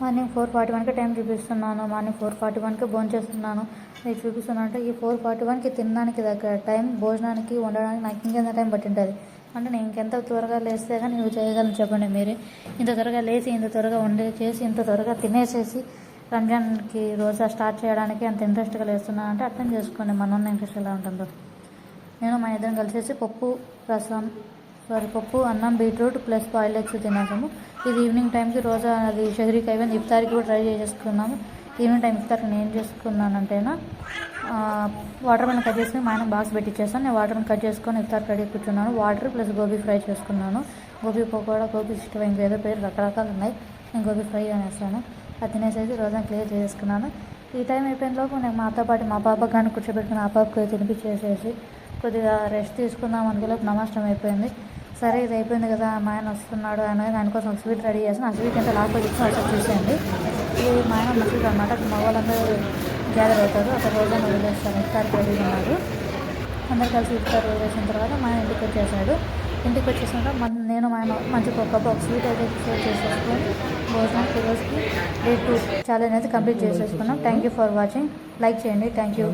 Morning 4:41కి time చూపిస్తున్నాను. Morning 4:41కి భోంచేస్తున్నాను. నేను చూపిస్తున్నాను అంటే ఈ 4:41కి తినడానికి దగ్గర టైం, భోజనానికి వండడానికి నాకు ఇంకెంత టైం పట్టింటుంది అంటే నేను ఇంకెంత త్వరగా లేస్తే కానీ నువ్వు చేయగలను చెప్పండి మీరే. ఇంత త్వరగా లేచి ఇంత త్వరగా చేసి ఇంత త్వరగా తినేసేసి రంజాన్కి రోజా స్టార్ట్ చేయడానికి అంత ఇంట్రెస్ట్గా లేస్తున్నాను అంటే అర్థం చేసుకోండి మన ఇంట్రెస్ట్ ఎలా ఉంటుందో. నేను మా ఇద్దరం కలిసేసి పప్పు, అన్నం, బీట్రూట్ ప్లస్ బాయిల్డ్ ఎగ్స్ తినేసాము. ఇది ఈవినింగ్ టైంకి రోజా అది షహరీకి అయిపోయింది. ఇఫ్తార్కి కూడా ట్రై చేసుకున్నాము. ఈవినింగ్ టైం ఇఫ్తార్కి నేను ఏం చేసుకున్నానంటేనా వాటర్ మిలన్ కట్ చేసుకుని మా ఆయన బాక్స్ పెట్టించేస్తాను. నేను వాటర్ మిలన్ కట్ చేసుకొని ఇఫ్తార్ కడిగి కూర్చున్నాను. వాటర్ ప్లస్ గోబీ ఫ్రై చేసుకున్నాను. గోబీ పకోడా, గోబీ ఇష్టం, ఇంకేదో పేరు రకరకాలు ఉన్నాయి. నేను గోబీ ఫ్రై అనేస్తాను. అది తినేసేసి రోజా క్లియర్ చేసుకున్నాను. ఈ టైం అయిపోయిన లోపు నేను మాతో పాటు మా పాప కానీ కూర్చోబెట్టుకుని ఆ పాపకు తినిపించేసేసి కొద్దిగా రెస్ట్ తీసుకుందాం అనుకోలేపు నమాజ్ టైం అయిపోయింది. సరే ఇది అయిపోయింది కదా, మా ఆయన వస్తున్నాడు ఆయన కోసం స్వీట్ రెడీ చేస్తాను. ఆ స్వీట్ ఎంత లాస్ట్ ఇచ్చిన ఒకసారి చూసేయండి. ఇది మా ఆయన మసీద్ అనమాట. మగవాళ్ళందరూ గ్యాదర్ అవుతారు. అక్కడ రోజాను వదిలేస్తాను. ఇఫ్తార్కి రెడీ ఉన్నారు. అందరు కలిసి ఇఫ్తార్ వదిలేసిన తర్వాత మా ఆయన ఇంటికి వచ్చేసాడు. ఇంటికి వచ్చేసాక నేను మా ఆయన మంచిగా ఒక స్వీట్ అయితే షేర్ చేసేసుకొని భోజనానికి ఈరోజుకి డే 2 ఛాలెంజ్ అయితే కంప్లీట్ చేసేసుకున్నాం. Thank you for watching. Like చేయండి. Thank you.